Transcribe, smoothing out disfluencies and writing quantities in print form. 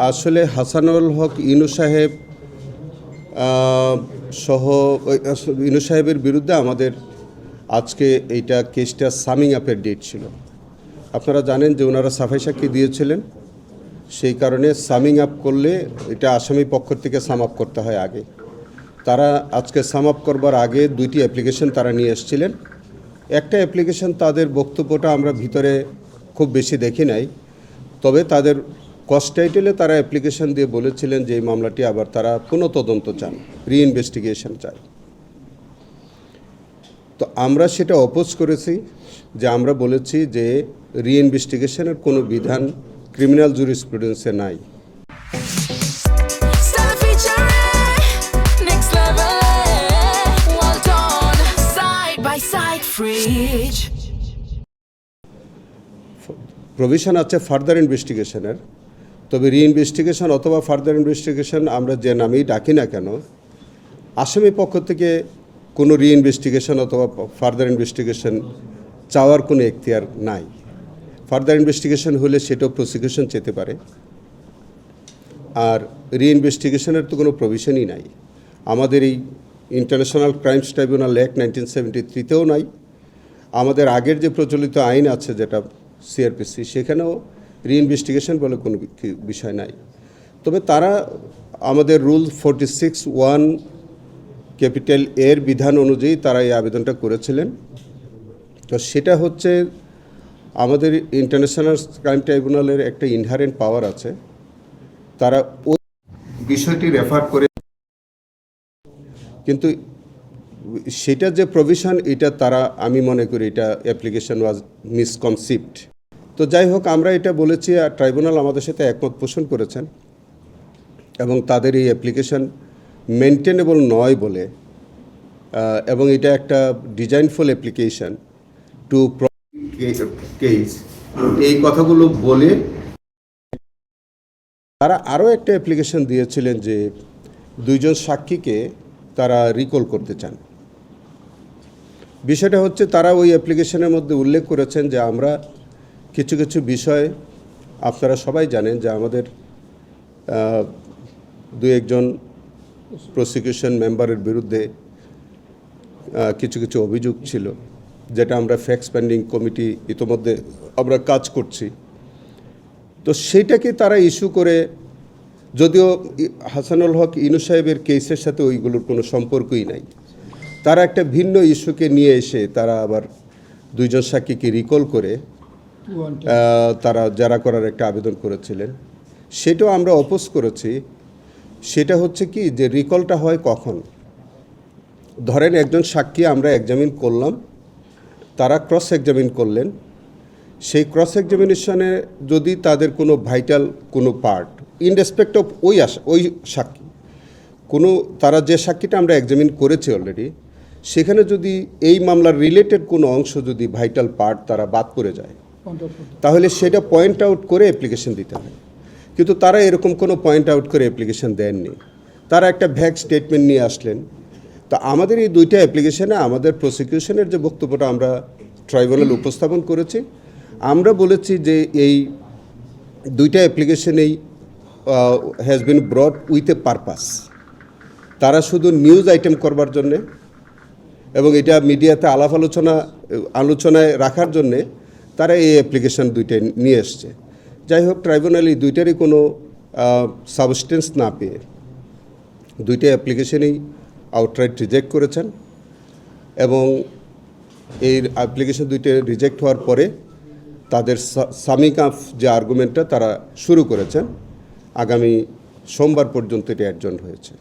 আসলে হাসানুল হক ইনু সাহেব সহ ইনু সাহেবের বিরুদ্ধে আমাদের আজকে এইটা কেসটা সামিং আপের ডেট ছিল। আপনারা জানেন যে ওনারা সাফাই সাক্ষী দিয়েছিলেন, সেই কারণে সামিং আপ করলে এটা আসামি পক্ষ থেকে সাম আপ করতে হয় আগে। তারা আজকে সাম আপ করবার আগে দুইটি অ্যাপ্লিকেশন তারা নিয়ে এসেছিলেন। একটা অ্যাপ্লিকেশন তাদের বক্তব্যটা আমরা ভিতরে খুব বেশি দেখি নাই, তবে তাদের কস্ট টাইটেলে তারা অ্যাপ্লিকেশন দিয়ে বলেছিলেন যে এই মামলাটি আবার তারা পুনঃতদন্ত চান, রিইনভেস্টিগেশন চান। তো আমরা সেটা অপোজ করেছি, যে আমরা বলেছি যে রিইনভেস্টিগেশনের কোনো বিধান ক্রিমিনাল জুরিসপ্রুডেন্সে নাই। প্রভিশন আছে ফার্দার ইনভেস্টিগেশনের, তবে রিইনভেস্টিগেশন অথবা ফার্দার ইনভেস্টিগেশন আমরা যে নামেই ডাকি না কেন, আসামি পক্ষ থেকে কোনো রিইনভেস্টিগেশন অথবা ফার্দার ইনভেস্টিগেশন চাওয়ার কোনো এখতিয়ার নাই। ফার্দার ইনভেস্টিগেশন হলে সেটাও প্রসিকিউশন যেতে পারে, আর রিইনভেস্টিগেশনের তো কোনো প্রভিশনই নাই। আমাদের এই ইন্টারন্যাশনাল ক্রাইমস ট্রাইব্যুনাল অ্যাক্ট 1973-তেও নাই। আমাদের আগের যে প্রচলিত আইন আছে যেটা সিআরপিসি, সেখানেও রিইনভেস্টিগেশন বলে কোনো বিষয় নাই। তবে তারা আমাদের রুল 46(1) ক্যাপিটাল এর বিধান অনুযায়ী তারা এই আবেদনটা করেছিলেন। তো সেটা হচ্ছে আমাদের ইন্টারন্যাশনাল ক্রাইম ট্রাইব্যুনালের একটা ইনহারেন্ট পাওয়ার আছে, তারা ওই বিষয়টি রেফার করে, কিন্তু সেটা যে প্রভিশন এটা তারা, আমি মনে করি এটা অ্যাপ্লিকেশন ওয়াজ মিসকনসিপ্ট। তো যাই হোক, আমরা এটা বলেছি আর ট্রাইব্যুনাল আমাদের সাথে একমত পোষণ করেছেন এবং তাদের এই অ্যাপ্লিকেশন মেনটেনেবল নয় বলে, এবং এটা একটা ডিজাইনফুল অ্যাপ্লিকেশন টু কেস, এই কথাগুলো বলে তারা আরও একটা অ্যাপ্লিকেশন দিয়েছিলেন যে দুইজন সাক্ষীকে তারা রিকল করতে চান। বিষয়টা হচ্ছে তারা ওই অ্যাপ্লিকেশনের মধ্যে উল্লেখ করেছেন যে আমরা কিছু কিছু বিষয়, আপনারা সবাই জানেন যে আমাদের দুই একজন প্রসিকিউশন মেম্বারের বিরুদ্ধে কিছু কিছু অভিযোগ ছিল, যেটা আমরা ফ্যাক্ট পেন্ডিং কমিটি ইতোমধ্যে আমরা কাজ করছি। তো সেইটাকে তারা ইস্যু করে, যদিও হাসানুল হক ইনু সাহেবের কেসের সাথে ওইগুলোর কোনো সম্পর্কই নাই, তারা একটা ভিন্ন ইস্যুকে নিয়ে এসে তারা আবার দুইজন সাক্ষীকে রিকল করে তারা জেরা করার একটা আবেদন করেছিলেন। সেটাও আমরা অপোজ করেছি। সেটা হচ্ছে কি, যে রিকলটা হয় কখন? ধরেন একজন সাক্ষী আমরা এক্সামিন করলাম, তারা ক্রস এক্সামিন করলেন, সেই ক্রস এক্সামিনেশনে যদি তাদের কোনো ভাইটাল কোনো পার্ট ইন রেসপেক্ট অফ ওই সাক্ষী, কোনো তারা যে সাক্ষীটা আমরা এক্সামিন করেছি অলরেডি, সেখানে যদি এই মামলার রিলেটেড কোনো অংশ যদি ভাইটাল পার্ট তারা বাদ করে যায়, তাহলে সেটা পয়েন্ট আউট করে অ্যাপ্লিকেশন দিতে হয়। কিন্তু তারা এরকম কোনো পয়েন্ট আউট করে অ্যাপ্লিকেশন দেননি, তারা একটা ভ্যাগ স্টেটমেন্ট নিয়ে আসলেন। তো আমাদের এই দুইটা অ্যাপ্লিকেশনে আমাদের প্রসিকিউশনের যে বক্তব্যটা আমরা ট্রাইব্যুনাল উপস্থাপন করেছি, আমরা বলেছি যে এই দুইটা অ্যাপ্লিকেশনেই has been brought with a purpose. তারা শুধু নিউজ আইটেম করবার জন্যে এবং এটা মিডিয়াতে আলোচনায় রাখার জন্যে তারা এই অ্যাপ্লিকেশন দুইটা নিয়ে এসছে। যাই হোক, ট্রাইব্যুনাল এই দুইটারই কোনো সাবস্টেন্স না পেয়ে দুইটা অ্যাপ্লিকেশনেই আউটরাইট রিজেক্ট করেছেন, এবং এই অ্যাপ্লিকেশন দুইটা রিজেক্ট হওয়ার পরে তাদের সামিং আপ যে আর্গুমেন্টটা তারা শুরু করেছেন, আগামী সোমবার পর্যন্ত এটা অ্যাডজন্ট হয়েছে।